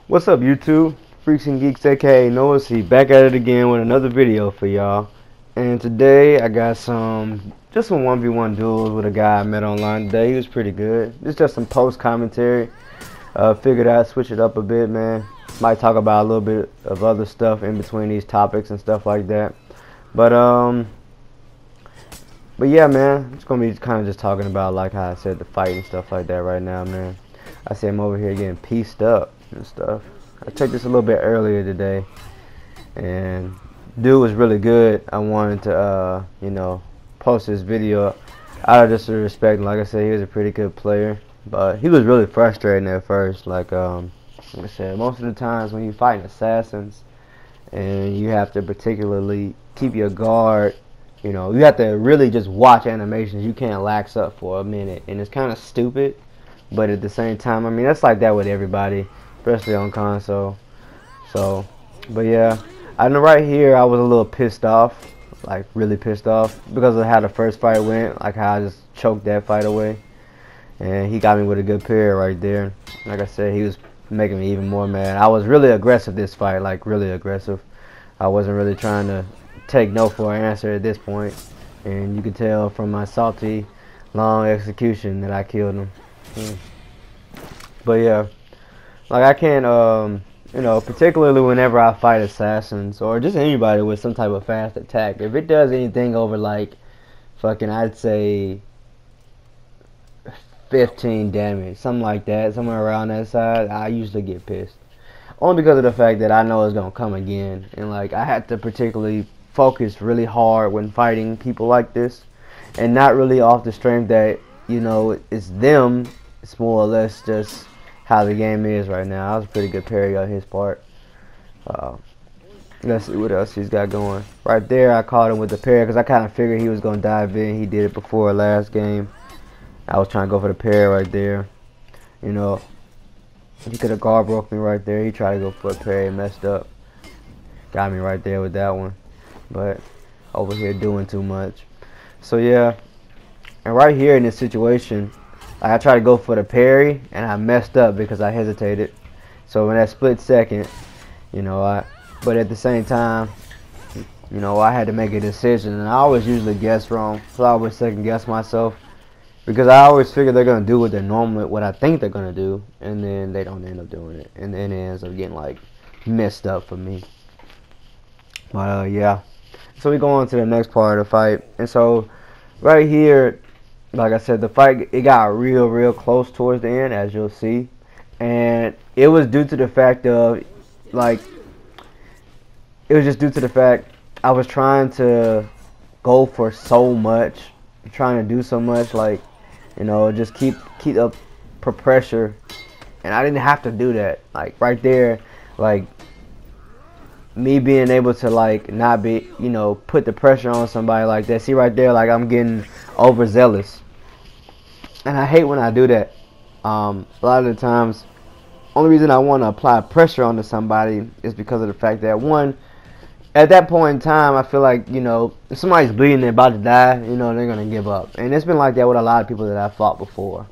What's up, YouTube? Freaks and Geeks, aka NoahC, back at it again with another video for y'all. And today I got just some 1v1 duels with a guy I met online today. He was pretty good. It's just some post commentary. Figured I'd switch it up a bit, man. Might talk about a little bit of other stuff in between these topics and stuff like that. But yeah, man, it's gonna be kind of just talking about, like how I said, the fight and stuff like that right now, man. I see him over here getting pieced up and stuff. I took this a little bit earlier today, and dude was really good. I wanted to, post this video out of just respect. Like I said, he was a pretty good player, but he was really frustrating at first. Like I said, most of the times when you're fighting assassins, and you have to particularly keep your guard, you have to really just watch animations. You can't lax up for a minute, and it's kind of stupid. But at the same time, I mean, that's like that with everybody, especially on console. So, but yeah, I know right here I was a little pissed off, like really pissed off, because of how the first fight went, like how I just choked that fight away. And he got me with a good pair right there. Like I said, he was making me even more mad. I was really aggressive this fight, like really aggressive. I wasn't really trying to take no for an answer at this point. And you can tell from my salty, long execution that I killed him. But yeah, like I can't, particularly whenever I fight assassins or just anybody with some type of fast attack, if it does anything over like fucking, I'd say 15 damage, something like that, somewhere around that side, I usually get pissed. Only because of the fact that I know it's gonna come again, and like I had to particularly focus really hard when fighting people like this, and not really off the strength that, it's them. It's more or less just how the game is right now. That was a pretty good parry on his part. Let's see what else he's got going. Right there, I caught him with the parry because I kind of figured he was going to dive in. He did it before last game. I was trying to go for the parry right there. He could have guard broke me right there. He tried to go for a parry, messed up. Got me right there with that one. But over here doing too much. So yeah. And right here in this situation, I tried to go for the parry, and I messed up because I hesitated. So in that split second, but at the same time, I had to make a decision, and I always usually guess wrong. So I always second guess myself because I always figure they're gonna do what I think they're gonna do, and then they don't end up doing it, and then it ends up getting like messed up for me. But yeah. So we go on to the next part of the fight, and so right here, like I said, the fight, it got real close towards the end, as you'll see. And it was due to the fact of, like, it was just due to the fact I was trying to go for so much, trying to do so much, like, just keep up pressure. And I didn't have to do that. Like, right there, like, me being able to, like, not be, put the pressure on somebody like that. See right there, like, I'm getting overzealous, and I hate when I do that. A lot of the times, only reason I want to apply pressure onto somebody is because of the fact that, one, at that point in time, I feel like, if somebody's bleeding, they're about to die, they're going to give up. And it's been like that with a lot of people that I've fought before.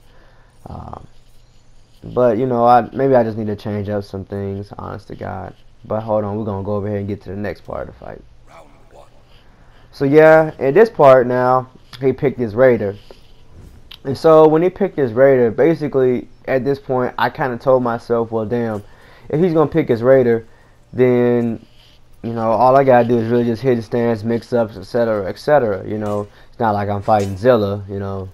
But, maybe I just need to change up some things, honest to God. But hold on, we're going to go over here and get to the next part of the fight. So yeah, in this part now, he picked his Raider. And so when he picked his Raider, basically at this point I kind of told myself, well damn, if he's going to pick his Raider, then all I got to do is really just hit his stance, mix ups, etc, etc. It's not like I'm fighting Zilla,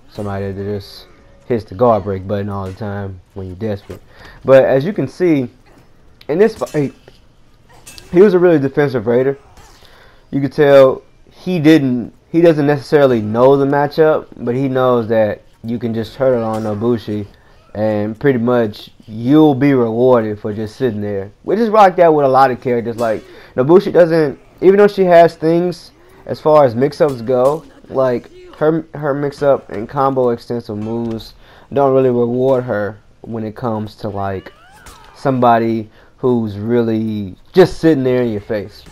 somebody that just hits the guard break button all the time when you're desperate. But as you can see, in this fight, he was a really defensive Raider. You could tell he doesn't necessarily know the matchup, but he knows that you can just turn it on Nobushi, and pretty much you'll be rewarded for just sitting there. Which is like that with a lot of characters. Like, Nobushi doesn't, even though she has things as far as mix-ups go, like her mix-up and combo extensive moves don't really reward her when it comes to like somebody who's really just sitting there in your face.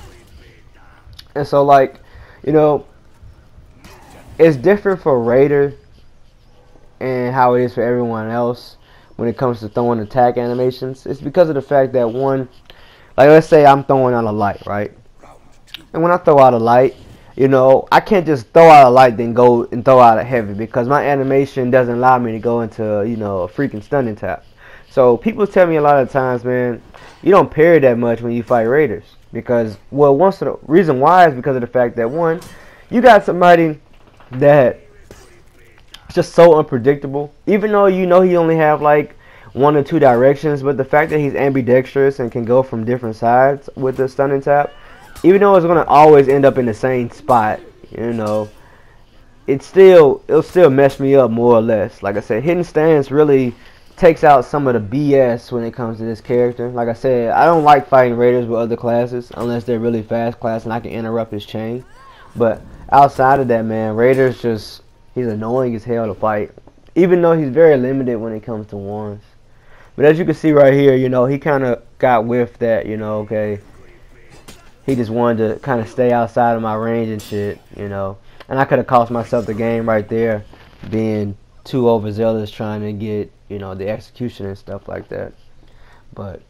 And so, like, it's different for Raider and how it is for everyone else. when it comes to throwing attack animations. It's because of the fact that one, like let's say I'm throwing out a light, right? And when I throw out a light, you know, I can't just throw out a light then go and throw out a heavy, because my animation doesn't allow me to go into, you know, a freaking stunning tap. So people tell me a lot of times, man, you don't parry that much when you fight raiders, because, well, the reason why is because of the fact that one, you got somebody that is just so unpredictable. Even though you know he only have like 1 or 2 directions, but the fact that he's ambidextrous and can go from different sides with the stunning tap, even though it's gonna always end up in the same spot, you know, it'll still mess me up more or less. Like I said, hidden stance really takes out some of the BS when it comes to this character. Like I said, I don't like fighting raiders with other classes unless they're really fast class and I can interrupt his chain. But outside of that, man, raiders just, he's annoying as hell to fight, even though he's very limited when it comes to wands. But as you can see right here, you know, he kind of got whiffed that, you know, okay, he just wanted to kind of stay outside of my range and shit, you know. And I could have cost myself the game right there, being too overzealous trying to get, you know, the execution and stuff like that. But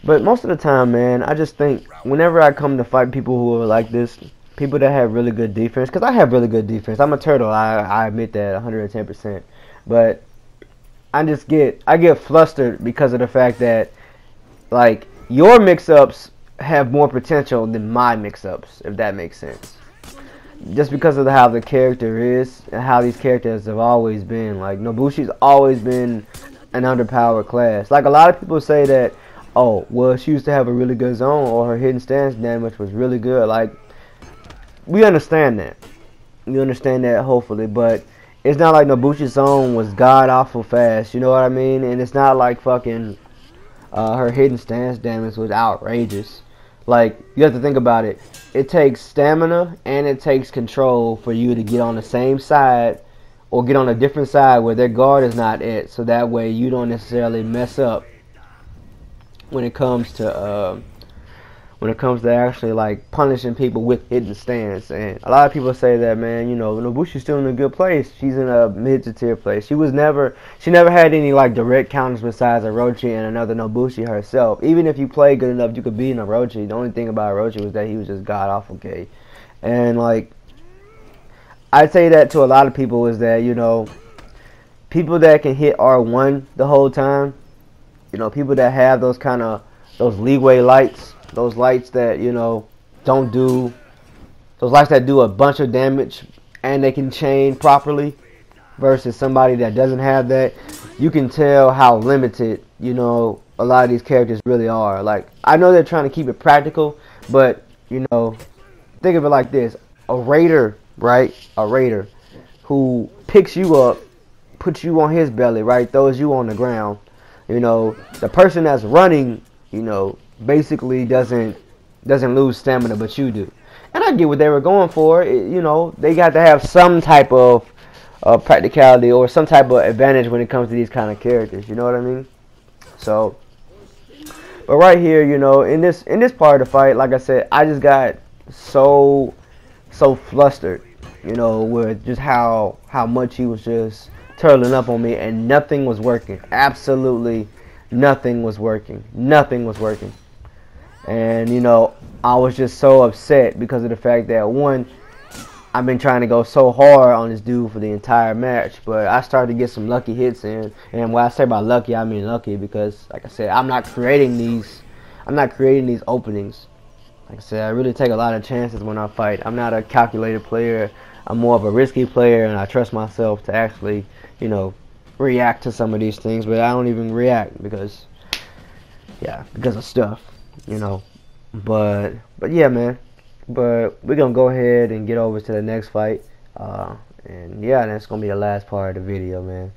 most of the time, man, I just think whenever I come to fight people who are like this, people that have really good defense, because I have really good defense. I'm a turtle, I admit that 110%. But I get flustered because of the fact that, like, your mix-ups have more potential than my mix-ups, if that makes sense. Just because of how the character is and how these characters have always been. Like, Nobushi's always been an underpowered class. Like, a lot of people say that, oh, well, she used to have a really good zone, or her hidden stance damage was really good. Like, we understand that. We understand that, hopefully, but it's not like Nobushi's zone was god-awful fast, you know what I mean? And it's not like fucking her hidden stance damage was outrageous. Like, you have to think about it. It takes stamina and it takes control for you to get on the same side or get on a different side where their guard is not at, so that way you don't necessarily mess up when it comes to actually like punishing people with hidden stance. And a lot of people say that, man, you know, Nobushi's still in a good place. She's in a mid to tier place. She never had any like direct counters besides Orochi and another Nobushi herself. Even if you play good enough, you could beat an Orochi. The only thing about Orochi was that he was just god awful gay. And like, I'd say that to a lot of people is that, you know, people that can hit R1 the whole time, you know, people that have those leeway lights, those lights that, you know, those lights that do a bunch of damage and they can chain properly, versus somebody that doesn't have that, you can tell how limited, you know, a lot of these characters really are. Like, I know they're trying to keep it practical, but, you know, think of it like this. A raider, right? A raider who picks you up, puts you on his belly, right? Throws you on the ground. You know, the person that's running, you know, basically doesn't lose stamina, but you do. And I get what they were going for. You know, they got to have some type of practicality or some type of advantage when it comes to these kind of characters. You know what I mean? So, but right here, you know, in this part of the fight, like I said, I just got so flustered, you know, with just how much he was just turtling up on me, and nothing was working. Absolutely nothing was working. Nothing was working. And, you know, I was just so upset because of the fact that, one, I've been trying to go so hard on this dude for the entire match, but I started to get some lucky hits in. And when I say by lucky, I mean lucky because, like I said, I'm not creating these openings. Like I said, I really take a lot of chances when I fight. I'm not a calculated player. I'm more of a risky player, and I trust myself to actually, you know, react to some of these things. But I don't even react because of stuff, you know. But yeah, man. But we're gonna go ahead and get over to the next fight, and yeah, that's gonna be the last part of the video, man.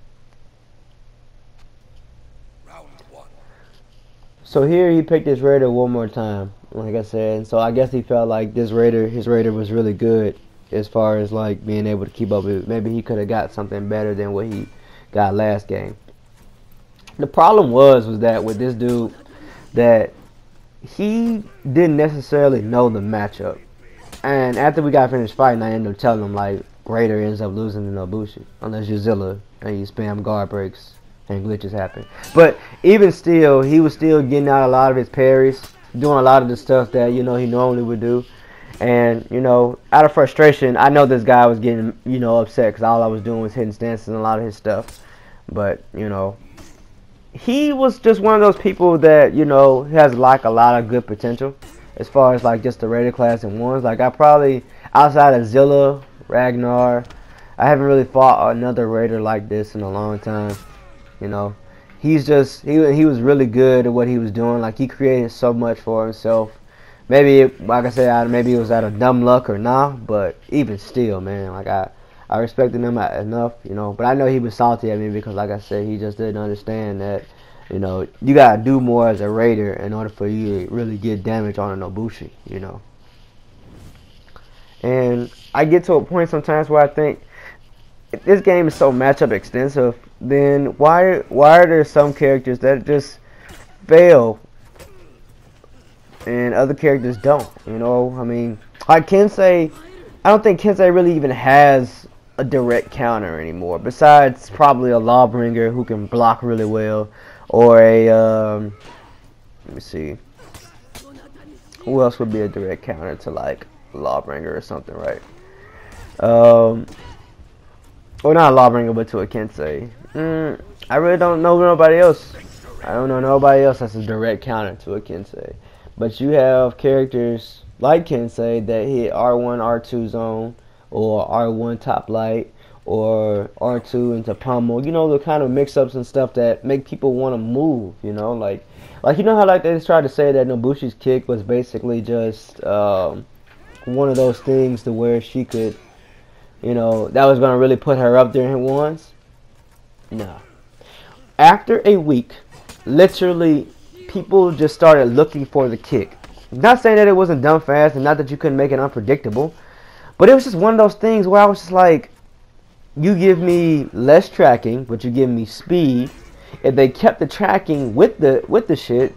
So here he picked his raider one more time, like I said, and so I guess he felt like his raider was really good as far as like being able to keep up with it. Maybe he could have got something better than what he got last game. The problem was that with this dude, that he didn't necessarily know the matchup. And after we got finished fighting, I ended up telling him, like, Raider ends up losing to Nobushi unless you're Zilla and you spam guard breaks and glitches happen. But even still, he was still getting out a lot of his parries, doing a lot of the stuff that, you know, he normally would do. And, you know, out of frustration, I know this guy was getting, you know, upset because all I was doing was hitting stances and a lot of his stuff. But, you know, he was just one of those people that, you know, has like a lot of good potential as far as like just the Raider class and ones. Like I probably, outside of Zilla, Ragnar, I haven't really fought another Raider like this in a long time. You know, he's just, he was really good at what he was doing. Like he created so much for himself. Maybe, like I said, maybe it was out of dumb luck or not, but even still, man, like I respected him enough, you know. But I know he was salty at me because, like I said, he just didn't understand that, you know, you gotta do more as a Raider in order for you to really get damage on a Nobushi, you know. And I get to a point sometimes where I think, if this game is so matchup extensive, then why are there some characters that just fail and other characters don't? You know, I mean, like Kensei, I don't think Kensei really even has a direct counter anymore, besides probably a Lawbringer who can block really well, or a let me see, who else would be a direct counter to like Lawbringer or something, right? Or not a Lawbringer, but to a Kensei. I really don't know nobody else. I don't know nobody else that's a direct counter to a Kensei. But you have characters like Kensei that hit R1, R2 zone, or R1 top light, or R2 into pummel. You know, the kind of mix-ups and stuff that make people want to move, you know? Like you know how like they tried to say that Nobushi's kick was basically just one of those things to where she could, you know, that was going to really put her up there in ones? No. After a week, literally, people just started looking for the kick. Not saying that it wasn't done fast and not that you couldn't make it unpredictable, but it was just one of those things where I was just like, you give me less tracking, but you give me speed. If they kept the tracking with the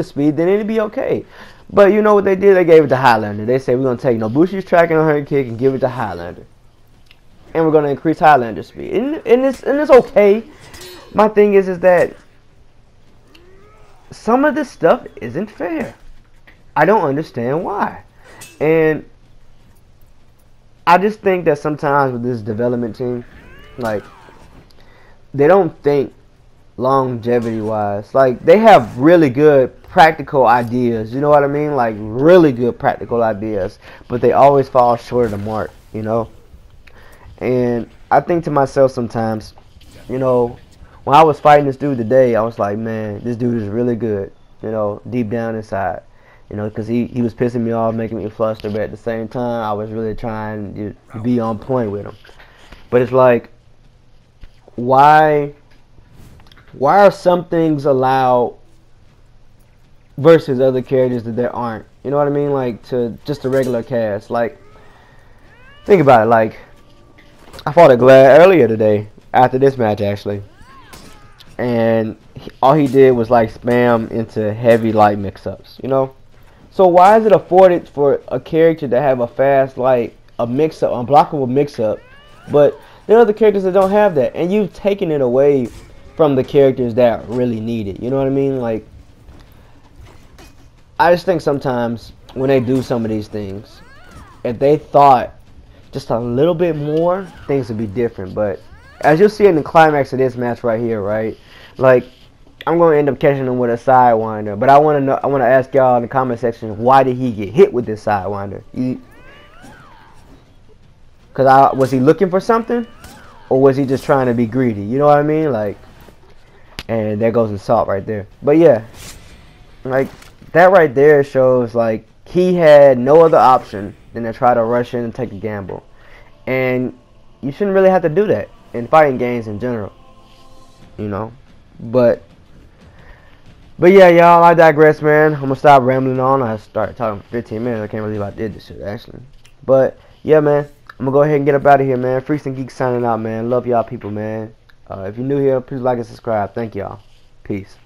speed, then it'd be okay. But you know what they did? They gave it to Highlander. They said, we're going to take Nobushi's tracking on her kick and give it to Highlander. And we're going to increase Highlander speed. And it's okay. My thing is that some of this stuff isn't fair. I don't understand why. And I just think that sometimes with this development team, like, they don't think longevity-wise. Like, they have really good practical ideas. You know what I mean? Like, really good practical ideas. But they always fall short of the mark, you know? And I think to myself sometimes, you know, when I was fighting this dude today, I was like, man, this dude is really good, you know, deep down inside. You know, because he was pissing me off, making me flustered, but at the same time, I was really trying to be on point with him. But it's like, why are some things allowed versus other characters that there aren't? You know what I mean? Like, to just a regular cast. Like, think about it. Like, I fought a Glad earlier today, after this match actually, and all he did was like spam into heavy light mix-ups, you know? So why is it afforded for a character to have a fast light, a mix-up, unblockable mix-up, but there are other characters that don't have that, and you've taken it away from the characters that really need it, you know what I mean? Like, I just think sometimes when they do some of these things, if they thought just a little bit more, things would be different. But as you'll see in the climax of this match right here, right? Like, I'm going to end up catching him with a sidewinder. But I want to ask y'all in the comment section, why did he get hit with this sidewinder? Was he looking for something, or was he just trying to be greedy? You know what I mean? Like, and there goes the salt right there. But yeah, like that right there shows like he had no other option than to try to rush in and take a gamble. And you shouldn't really have to do that in fighting games in general, you know. But yeah, y'all, I digress, man. I'm gonna stop rambling on. I started talking for 15 minutes. I can't believe I did this shit, actually. But yeah, man, I'm gonna go ahead and get up out of here, man. Freaks and Geeks signing out, man. Love y'all people, man. If you're new here, please like and subscribe. Thank y'all. Peace.